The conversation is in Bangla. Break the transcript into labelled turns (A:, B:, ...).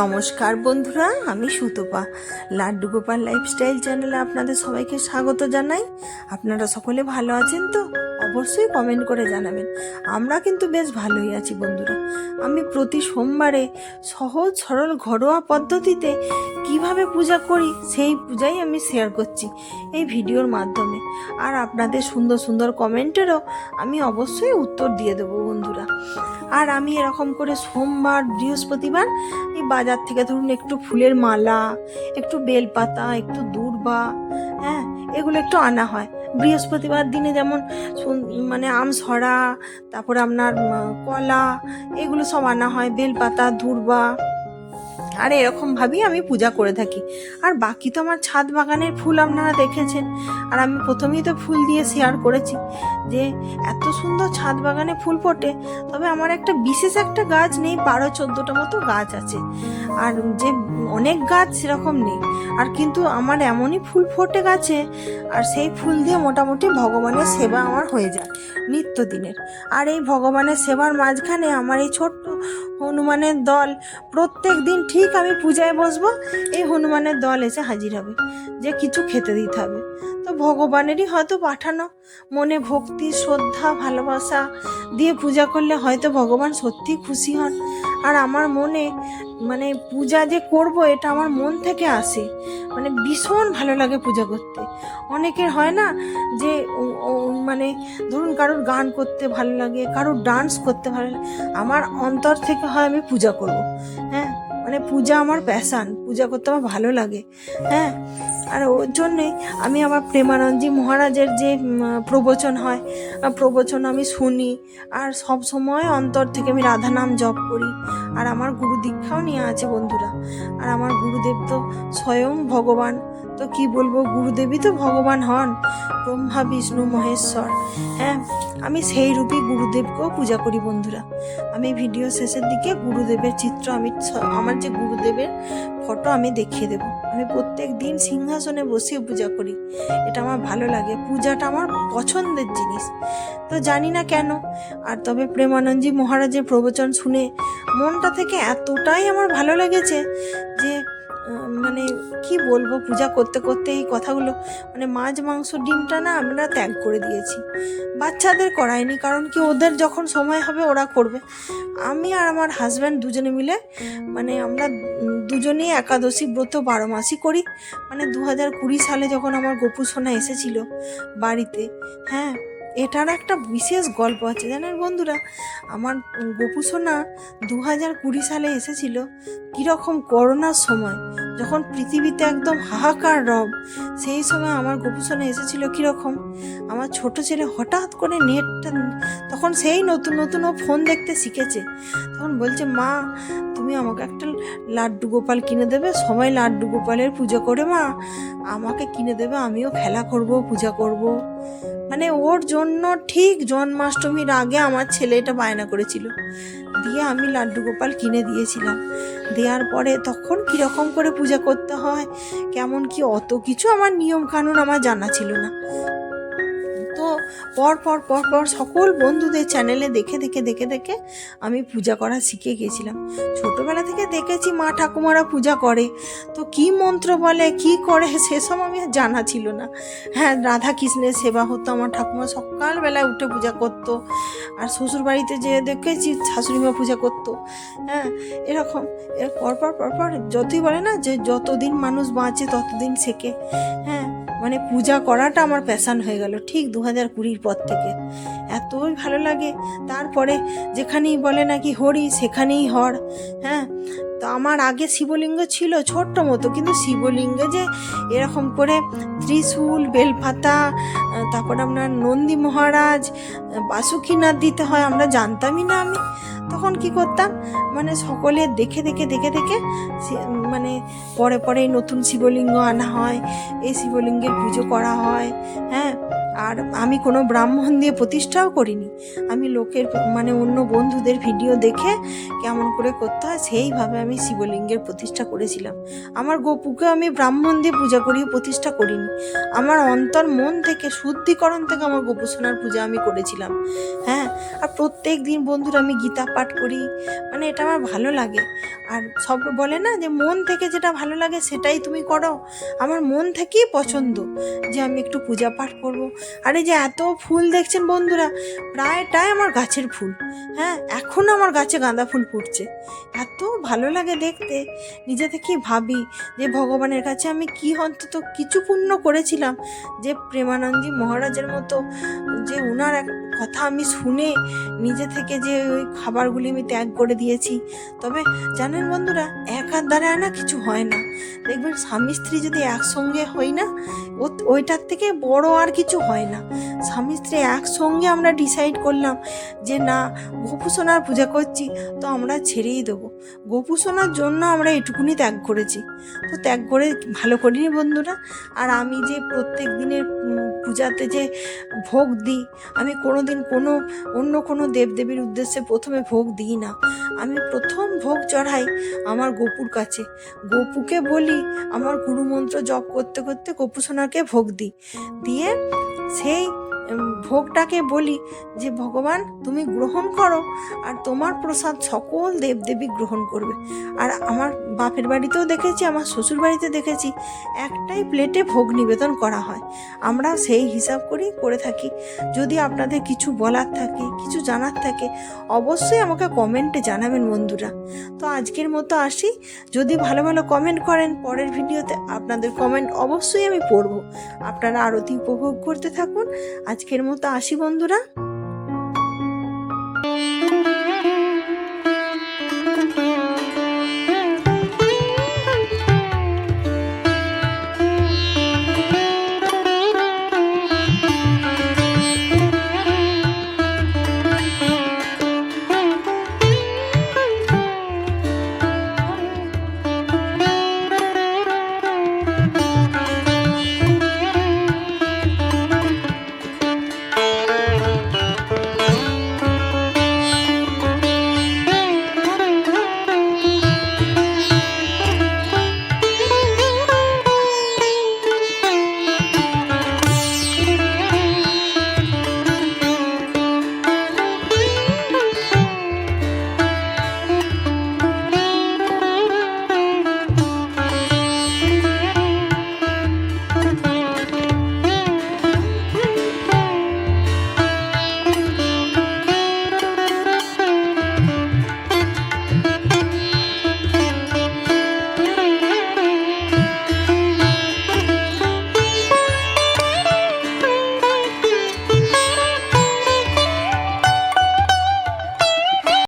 A: নমস্কার বন্ধুরা, আমি সুতপা। লাড্ডু গোপাল লাইফস্টাইল চ্যানেলে আপনাদের সবাইকে স্বাগত জানাই। আপনারা সকলে ভালো আছেন তো? অবশ্যই কমেন্ট করে জানাবেন। আমরা কিন্তু বেশ ভালোই আছি বন্ধুরা। আমি প্রতি সোমবারে সহজ সরল ঘরোয়া পদ্ধতিতে কিভাবে পূজা করি সেই পূজাই আমি শেয়ার করছি এই ভিডিওর মাধ্যমে। আর আপনাদের সুন্দর সুন্দর কমেন্টেরও আমি অবশ্যই উত্তর দিয়ে দেবো বন্ধুরা। আর আমি এরকম করে সোমবার, বৃহস্পতিবার এই বাজার থেকে ধরুন একটু ফুলের মালা, একটু বেলপাতা, একটু দূর্বা, এগুলো একটু আনা হয়। বৃহস্পতিবার দিনে যেমন আমসরা, তারপরে আপনার কলা, এগুলো সব আনা হয়, বেলপাতা, দূর্বা। আর এরকমভাবেই আমি পূজা করে থাকি। আর বাকি তো আমার ছাদ বাগানের ফুল আপনারা দেখেছেন। আর আমি প্রথমেই তো ফুল দিয়ে শেয়ার করেছি যে এত সুন্দর ছাদ বাগানে ফুল ফোটে। তবে আমার একটা বিশেষ একটা গাছ নেই, 12-14টা মতো গাছ আছে। আর যে অনেক গাছ সেরকম নেই। আর কিন্তু আমার এমনই ফুল ফোটে গাছে, আর সেই ফুল দিয়ে মোটামুটি ভগবানের সেবা আমার হয়ে যায় নিত্যদিনের। আর এই ভগবানের সেবার মাঝখানে আমার এই ছোট্ট হনুমানের দল প্রত্যেক দিন ঠিক আমি পূজায় বসবো, এই হনুমানের দল এসে হাজির হবে যে কিছু খেতে দিতে হবে। তো ভগবানেরই হয়তো পাঠানো, মনে ভক্তি, শ্রদ্ধা, ভালোবাসা দিয়ে পূজা করলে হয়তো ভগবান সত্যি খুশি হন। আর আমার মনে পূজা যে করব এটা আমার মন থেকে আসে, ভীষণ ভালো লাগে পূজা করতে। অনেকের হয় না যে ধরুন কারোর গান করতে ভালো লাগে, কারোর ডান্স করতে ভালো লাগে, আমার অন্তর থেকে হয় আমি পূজা করব। পূজা আমার প্যাশান, পূজা করতে আমার ভালো লাগে। আর ওর জন্যে আমি আমার প্রেমানন্দজি মহারাজের যে প্রবচন হয়, প্রবচন আমি শুনি। আর সব সময় অন্তর থেকে আমি রাধা নাম জপ করি। আর আমার গুরু দীক্ষাও নিয়ে আছে বন্ধুরা। আর আমার গুরুদেব তো স্বয়ং ভগবান। তো কি বলবো, গুরুদেবই তো ভগবান হন, ব্রহ্মা বিষ্ণু মহেশ্বর। আমি সেই রূপে গুরুদেবকেও পূজা করি বন্ধুরা। আমি ভিডিও শেষের দিকে গুরুদেবের চিত্র, আমার যে গুরুদেবের ফটো আমি দেখিয়ে দেব। আমি প্রত্যেক দিন সিংহাসনে বসিয়ে পূজা করি, এটা আমার ভালো লাগে। পূজাটা আমার পছন্দের জিনিস, তো জানি না কেন। আর তবে প্রেমানন্দজি মহারাজের প্রবচন শুনে মনটা থেকে এতটাই আমার ভালো লেগেছে যে কি বলবো, পূজা করতে করতে এই কথাগুলো মাছ মাংস ডিমটা না আমরা ত্যাগ করে দিয়েছি। বাচ্চাদের করাইনি, কারণ কি ওদের যখন সময় হবে ওরা করবে। আমি আর আমার হাজব্যান্ড দুজনে মিলে আমরা দুজনেই একাদশী ব্রত 12 মাসই করি। 2020 সালে যখন আমার গোপু সোনা এসেছিল বাড়িতে, এটার একটা বিশেষ গল্প আছে জানেন বন্ধুরা। আমার গোপু সোনা 2020 সালে এসেছিল কীরকম করোনার সময়, যখন পৃথিবীতে একদম হাহাকার রব। সেই সময় আমার গোপু সোনা এসেছিল কীরকম, আমার ছোট ছেলে হঠাৎ করে নেটটা, তখন সেই নতুন নতুন ও ফোন দেখতে শিখেছে, তখন বলছে, মা তুমি আমাকে একটা লাড্ডু গোপাল কিনে দেবে, সবাই লাড্ডু গোপালের পুজো করে, মা আমাকে কিনে দেবে, আমিও খেলা করব, পূজা করব। ওর জন্য ঠিক জন্মাষ্টমীর আগে আমার ছেলে এটা বায়না করেছিল, দিয়ে আমি লাড্ডু গোপাল কিনে দিয়েছিলাম। দেওয়ার পরে তখন কীরকম করে পূজা করতে হয়, কেমন কি, অত কিছু আমার নিয়ম কানুন আমার জানা ছিল না। তো পর সকল বন্ধুদের চ্যানেলে দেখে আমি পূজা করা শিখে গেছিলাম। ছোটবেলা থেকে দেখেছি মা ঠাকুমারা পূজা করে, তো কি মন্ত্র বলে, কি করে, সেসব আমি জানা ছিল না। রাধা কৃষ্ণের সেবা হতো, আমার ঠাকুমা সকালবেলায় উঠে পূজা করতো। আর শ্বশুর বাড়িতে যে দেখেছি শাশুড়িমা পূজা করতো। এরকম এর পরপর যতই বলে না যে যতদিন মানুষ বাঁচে ততদিন শেখে। পূজা করাটা আমার প্যাশান হয়ে গেল ঠিক 2020 পর থেকে, এতই ভালো লাগে। তারপরে যেখানেই বলে নাকি হরি সেখানেই হর। তো আমার আগে শিবলিঙ্গ ছিল ছোট্ট মতো, কিন্তু শিবলিঙ্গে যে এরকম করে ত্রিশূল, বেলপাতা, তারপরে আপনার নন্দী মহারাজ, বাসুকীনাথ দিতে হয় আমরা জানতামই না। আমি তখন কি করতাম, সকলে দেখে পরে নতুন শিবলিঙ্গ আনা হয়, এই শিবলিঙ্গের পুজো করা হয়। আর আমি কোনো ব্রাহ্মণ দিয়ে প্রতিষ্ঠাও করিনি। আমি লোকের মানে অন্য বন্ধুদের ভিডিও দেখে কেমন করে করতে হয় সেইভাবে আমি শিবলিঙ্গের প্রতিষ্ঠা করেছিলাম। আমার গোপুকে আমি ব্রাহ্মণ দিয়ে পূজা করিয়ে প্রতিষ্ঠা করিনি। আমার অন্তর মন থেকে শুদ্ধিকরণ থেকে আমার গোপুসোনার পূজা আমি করেছিলাম। হ্যাঁ, আর প্রত্যেক দিন বন্ধুরা আমি গীতা পাঠ করি, মানে এটা আমার ভালো লাগে। আর সব বলে না যে মন থেকে যেটা ভালো লাগে সেটাই তুমি করো, আমার মন থেকেই পছন্দ যে আমি একটু পূজা পাঠ করব। আর এই যে এত ফুল দেখছেন বন্ধুরা, প্রায়টাই আমার গাছের ফুল। হ্যাঁ, এখনও আমার গাছে গাঁদা ফুল ফুটছে, এত ভালো লাগে দেখতে। নিজে থেকেই ভাবি যে ভগবানের কাছে আমি কি অন্তত কিছু পুণ্য করেছিলাম যে প্রেমানন্দজি মহারাজের মতো যে ওনার এক কথা আমি শুনে নিজে থেকে যে ওই খাবারগুলি আমি ত্যাগ করে দিয়েছি। তবে জানেন বন্ধুরা, এক হাত দ্বারা না কিছু হয় না। দেখবেন স্বামী স্ত্রী যদি একসঙ্গে হই না, ওইটার থেকে বড় আর কিছু হয় না। স্বামী স্ত্রী একসঙ্গে আমরা ডিসাইড করলাম যে না, গোপুসোনার পূজা করছি তো আমরা ছেড়েই দেবো। গোপুসোনার জন্য আমরা এটুকুনি ত্যাগ করেছি, তো ত্যাগ করে ভালো করিনি বন্ধুরা। আর আমি যে প্রত্যেক দিনের পূজাতে যে ভোগ দিই, আমি কোনো দিন অন্য কোনো দেবদেবীর উদ্দেশ্যে প্রথমে ভোগ দিই না। আমি প্রথম ভোগ চড়াই আমার গোপুর কাছে। গোপুকে বলি আমার গুরুমন্ত্র জপ করতে করতে গোপুসোনাকে ভোগ দিই, দিয়ে সেই ভোগটাকে বলি যে ভগবান তুমি গ্রহণ করো, আর তোমার প্রসাদ সকল দেবদেবী গ্রহণ করবে। আর আমার বাপের বাড়িতেও দেখেছি, আমার শ্বশুর বাড়িতে দেখেছি, একটাই প্লেটে ভোগ নিবেদন করা হয়। আমরা সেই হিসাব করেই করে থাকি। যদি আপনাদের কিছু বলার থাকে, কিছু জানার থাকে, অবশ্যই আমাকে কমেন্টে জানাবেন বন্ধুরা। তো আজকের মতো আসি। যদি ভালো ভালো কমেন্ট করেন, পরের ভিডিওতে আপনাদের কমেন্ট অবশ্যই আমি পড়ব। আপনারা আরতি উপভোগ করতে থাকুন। আজকের মতো আসি বন্ধুরা।